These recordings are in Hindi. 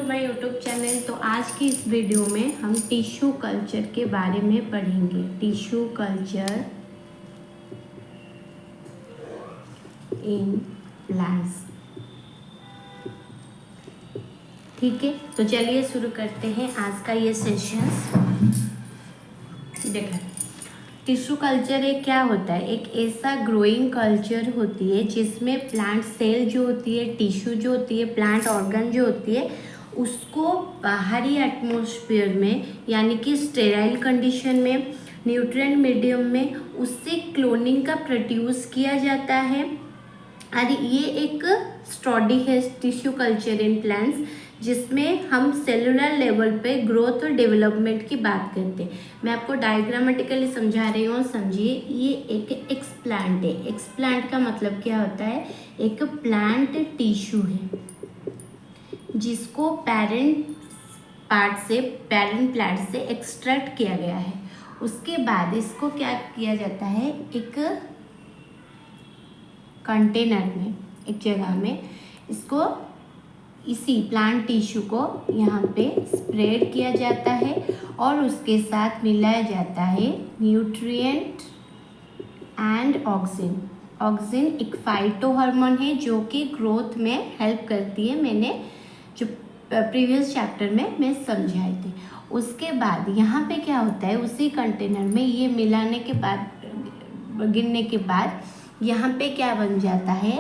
My YouTube channel. तो आज की इस वीडियो में हम टिश्यू कल्चर के बारे में पढ़ेंगे। Tissue culture in plants. ठीक है, तो चलिए शुरू करते हैं आज का ये सेशन। देखो, टिश्यू कल्चर एक क्या होता है, एक ऐसा ग्रोइंग कल्चर होती है जिसमें प्लांट सेल जो होती है, टिश्यू जो होती है, प्लांट ऑर्गन जो होती है, उसको बाहरी एटमॉस्फेयर में यानी कि स्टेराइल कंडीशन में, न्यूट्रिएंट मीडियम में उससे क्लोनिंग का प्रोड्यूस किया जाता है। और ये एक स्टडी है टिश्यू कल्चर इन प्लांट्स, जिसमें हम सेलुलर लेवल पे ग्रोथ और डेवलपमेंट की बात करते हैं। मैं आपको डायग्रामेटिकली समझा रही हूँ, समझिए। ये एक एक्सप्लांट है। एक्सप्लांट का मतलब क्या होता है, एक प्लांट टिश्यू है जिसको पेरेंट प्लांट से एक्सट्रैक्ट किया गया है। उसके बाद इसको क्या किया जाता है, एक कंटेनर में, एक जगह में इसको, इसी प्लांट टिश्यू को यहाँ पे स्प्रेड किया जाता है और उसके साथ मिलाया जाता है न्यूट्रिएंट एंड ऑक्सीजन। ऑक्सीजन एक फाइटो हार्मोन है जो कि ग्रोथ में हेल्प करती है। मैंने जो प्रीवियस चैप्टर में मैं समझाई थी। उसके बाद यहाँ पे क्या होता है, उसी कंटेनर में ये मिलाने के बाद, गिरने के बाद यहाँ पे क्या बन जाता है,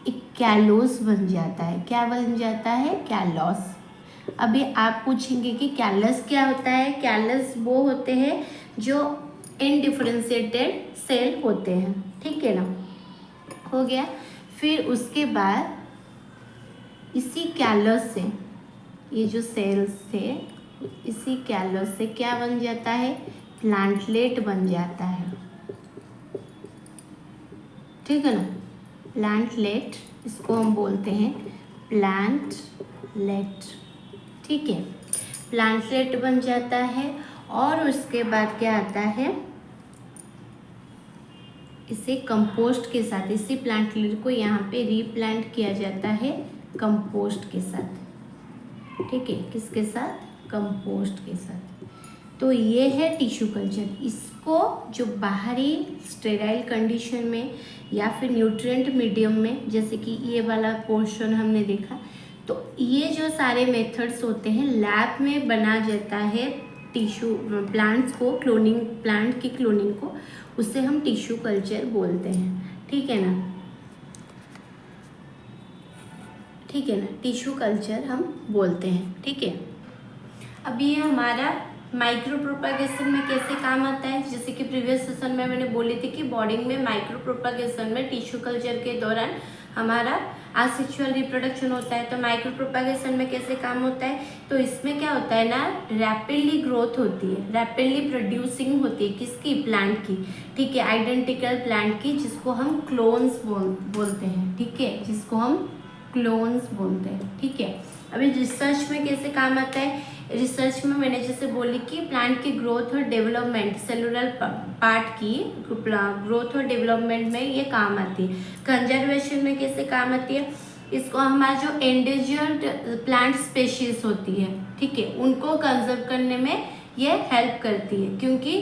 एक कैलोस बन जाता है। क्या बन जाता है, कैलोस। अभी आप पूछेंगे कि कैलस क्या होता है। कैलस वो होते हैं जो इनडिफरेंशिएटेड सेल होते हैं, ठीक है ना, हो गया। फिर उसके बाद इसी कैलस से, ये जो सेल्स थे, इसी कैलस से क्या बन जाता है, प्लांटलेट बन जाता है, ठीक है ना। प्लांटलेट, इसको हम बोलते हैं प्लांटलेट, ठीक है। प्लांटलेट बन जाता है और उसके बाद क्या आता है, इसे कंपोस्ट के साथ, इसी प्लांटलेट को यहाँ पे रीप्लांट किया जाता है कंपोस्ट के साथ, ठीक है। किसके साथ, कंपोस्ट के साथ। तो ये है टिश्यू कल्चर। इसको जो बाहरी स्टेराइल कंडीशन में या फिर न्यूट्रिएंट मीडियम में, जैसे कि ये वाला पोर्शन हमने देखा, तो ये जो सारे मेथड्स होते हैं लैब में बना जाता है टिश्यू प्लांट्स को, क्लोनिंग, प्लांट की क्लोनिंग को, उसे हम टिश्यू कल्चर बोलते हैं, ठीक है ना। ठीक है ना, टिश्यू कल्चर हम बोलते हैं, ठीक है। अब ये हमारा माइक्रो प्रोपागेशन में कैसे काम आता है, जैसे कि प्रीवियस सेशन में मैंने बोली थी कि बॉडिंग में माइक्रो प्रोपागेशन में टिश्यू कल्चर के दौरान हमारा असेक्सुअल रिप्रोडक्शन होता है। तो माइक्रो प्रोपागेशन में कैसे काम होता है, तो इसमें क्या होता है ना, रैपिडली ग्रोथ होती है, रैपिडली प्रोड्यूसिंग होती है, किसकी, प्लांट की, ठीक है, आइडेंटिकल प्लांट की, जिसको हम क्लोन्स बोलते हैं, ठीक है, जिसको हम क्लोन्स बोलते हैं, ठीक है। अभी रिसर्च में कैसे काम आता है, रिसर्च में मैंने जैसे बोली कि प्लांट की ग्रोथ और डेवलपमेंट, सेलुलर पार्ट की ग्रोथ और डेवलपमेंट में ये काम आती है। कंजर्वेशन में कैसे काम आती है, इसको हमारा जो एंडेंजर्ड प्लांट स्पेशीज होती है, ठीक है, उनको कंजर्व करने में ये हेल्प करती है, क्योंकि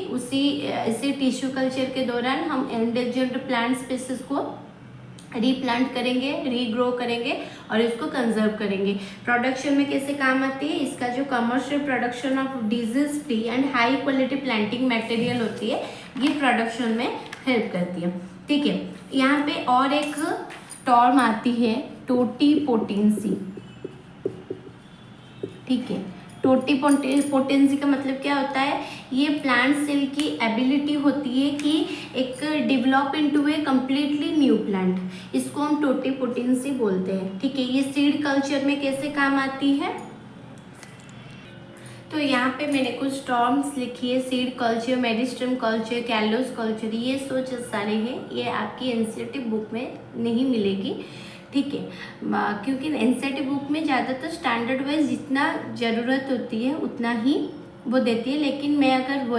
इसी टिश्यू कल्चर के दौरान हम एंडेंजर्ड प्लांट स्पेशीज को रीप्लांट करेंगे, रीग्रो करेंगे और इसको कंजर्व करेंगे। प्रोडक्शन में कैसे काम आती है, इसका जो commercial production of disease free and high quality planting material होती है, ये प्रोडक्शन में हेल्प करती है, ठीक है। यहाँ पे और एक टर्म आती है टोटीपोटेंसी, ठीक है। टोटीपोटेंसी का मतलब क्या होता है, ये प्लांट सेल की एबिलिटी होती है कि एक develop into a completely new plant, इसको हम टोटीपोटेंसी बोलते हैं, ठीक है। ये सीड कल्चर में कैसे काम आती है, तो यहाँ पे मैंने कुछ टर्म्स लिखी है, seed culture, meristem culture, callus culture, ये सोच सारे हैं, ये आपकी एनसीईआरटी बुक में नहीं मिलेगी, ठीक है, क्योंकि एनसीईआरटी बुक में ज़्यादातर स्टैंडर्ड वाइज जितना ज़रूरत होती है उतना ही वो देती है, लेकिन मैं अगर वो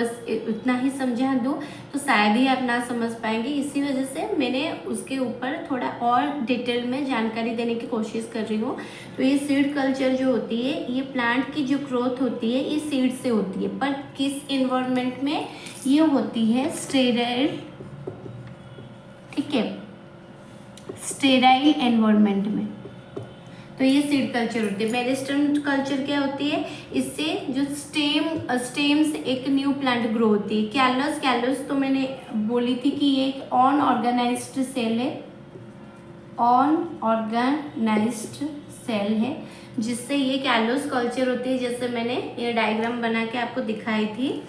उतना ही समझा दूँ तो शायद ही आप ना समझ पाएंगे। इसी वजह से मैंने उसके ऊपर थोड़ा और डिटेल में जानकारी देने की कोशिश कर रही हूँ। तो ये सीड कल्चर जो होती है, ये प्लांट की जो ग्रोथ होती है ये सीड से होती है, पर किस इन्वायरमेंट में ये होती है? स्टेराइल, ठीक है, स्टेराइल एनवायरनमेंट में। तो ये सीड कल्चर होती है। मेरिस्टेम कल्चर क्या होती है? इससे जो स्टेम से एक न्यू प्लांट ग्रो होती है। कैलस तो मैंने बोली थी कि ये एक अनऑर्गेनाइज्ड सेल है, अनऑर्गेनाइज्ड सेल है, जिससे ये कैलस कल्चर होती है, जैसे मैंने ये डायग्राम बना के आपको दिखाई थी,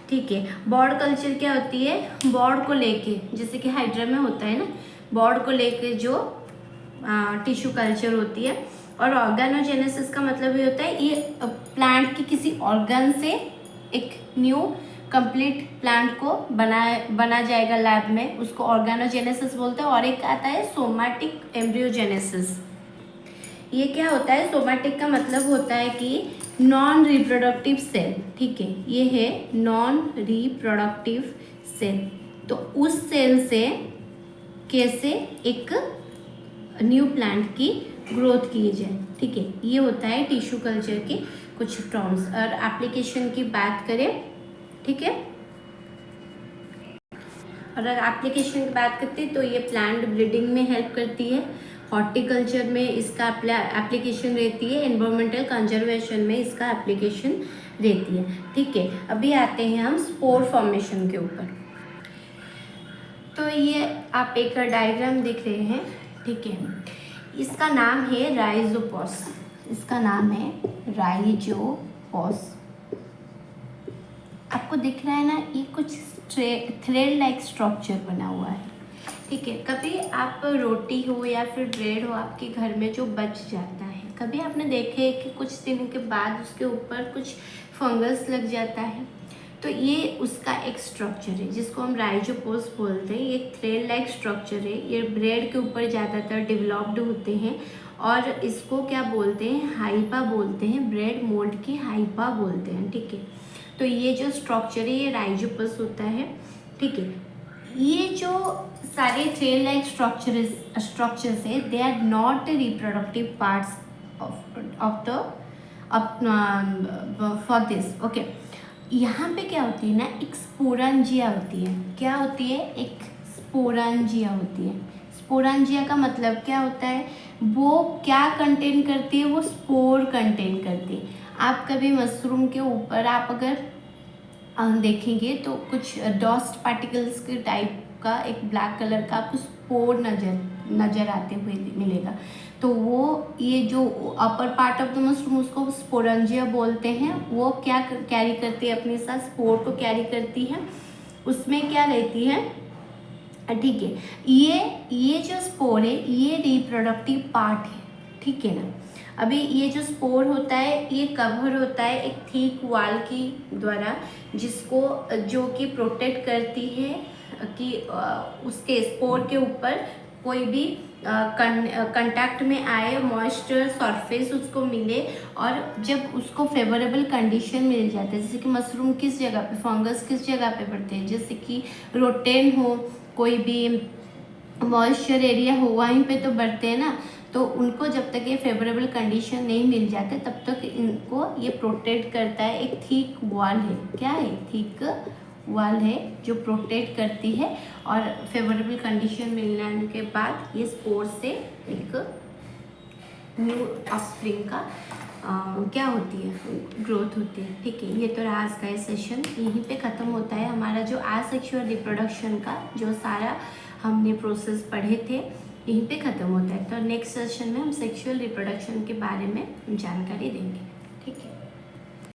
ठीक है। बॉर्ड कल्चर क्या होती है? बॉर्ड को लेके, जैसे कि हाइड्रा में होता है ना, बॉर्ड को लेके जो टिश्यू कल्चर होती है। और ऑर्गेनोजेनेसिस का मतलब ये होता है, ये प्लांट की किसी ऑर्गन से एक न्यू कंप्लीट प्लांट को बना जाएगा लैब में, उसको ऑर्गेनोजेनेसिस बोलते हैं। और एक आता है सोमैटिक एम्ब्रियोजेनेसिस। ये क्या होता है? सोमैटिक का मतलब होता है कि नॉन रिप्रोडक्टिव सेल, ठीक है, ये है नॉन रिप्रोडक्टिव सेल। तो उस सेल से कैसे एक न्यू प्लांट की ग्रोथ की जाए, ठीक है, ये होता है टिश्यू कल्चर के कुछ टर्म्स। और एप्लीकेशन की बात करें, ठीक है, और अगर एप्लीकेशन की बात करते हैं तो ये प्लांट ब्रीडिंग में हेल्प करती है, हॉर्टिकल्चर में इसका एप्लीकेशन रहती है, एनवायरमेंटल कंजर्वेशन में इसका एप्लीकेशन रहती है, ठीक है। अभी आते हैं हम स्पोर फॉर्मेशन के ऊपर। तो ये आप एक डायग्राम देख रहे हैं, ठीक है, इसका नाम है राइजोपोस, इसका नाम है राइजोपोस। आपको दिख रहा है ना, ये कुछ थ्रेड लाइक स्ट्रक्चर बना हुआ है, ठीक है। कभी आप रोटी हो या फिर ब्रेड हो आपके घर में जो बच जाता है, कभी आपने देखे कि कुछ दिनों के बाद उसके ऊपर कुछ फंगस लग जाता है, तो ये उसका एक स्ट्रक्चर है जिसको हम राइजोपोस बोलते हैं। ये थ्रेड लाइक स्ट्रक्चर है, ये ब्रेड के ऊपर ज़्यादातर डेवलप्ड होते हैं और इसको क्या बोलते हैं? हाइपा बोलते हैं, ब्रेड मोल्ड की हाइपा बोलते हैं, ठीक है। तो ये जो स्ट्रक्चर है ये राइजोपोस होता है, ठीक है। ये जो सारे थ्रेड लाइक स्ट्रक्चर्स है, they are not reproductive parts of the for this, okay. यहाँ पे क्या होती है ना, एक स्पोरांजिया होती है। क्या होती है? एक स्पोरांजिया होती है। स्पोरांजिया का मतलब क्या होता है? वो क्या कंटेन करती है? वो स्पोर कंटेन करती है। आप कभी मशरूम के ऊपर आप अगर देखेंगे तो कुछ डस्ट पार्टिकल्स के टाइप का एक ब्लैक कलर का आपको स्पोर नज़र आते हुए मिलेगा। तो वो ये जो upper part of the mushroom उसको स्पोरेंजिया बोलते हैं। वो क्या कैरी करती है? अपने साथ स्पोर को कैरी करती है। उसमें क्या रहती है? ठीक है, ये जो स्पोर है ये रिप्रोडक्टिव पार्ट है, ठीक है ना। अभी ये जो स्पोर होता है ये कवर होता है एक थिक वॉल की द्वारा, जिसको जो कि प्रोटेक्ट करती है कि उसके स्पोर के ऊपर कोई भी कंटैक्ट में आए, मॉइस्चर सरफेस उसको मिले, और जब उसको फेवरेबल कंडीशन मिल जाता है, जैसे कि मशरूम किस जगह पे, फंगस किस जगह पे बढ़ते हैं, जैसे कि रोटेन हो, कोई भी मॉइस्चर एरिया हो, वहीं पे तो बढ़ते हैं ना। तो उनको जब तक ये फेवरेबल कंडीशन नहीं मिल जाते तब तक इनको ये प्रोटेक्ट करता है। एक थिक वॉल है, क्या है? थिक वॉल है जो प्रोटेक्ट करती है, और फेवरेबल कंडीशन मिलने के बाद ये स्पोर से एक न्यू ऑफस्प्रिंग का क्या होती है? ग्रोथ होती है, ठीक है। ये तो रहा आज का ये सेशन, यहीं पे ख़त्म होता है हमारा जो आसेक्सुअल रिप्रोडक्शन का जो सारा हमने प्रोसेस पढ़े थे, यहीं पे ख़त्म होता है। तो नेक्स्ट सेशन में हम सेक्सुअल रिप्रोडक्शन के बारे में जानकारी देंगे, ठीक है।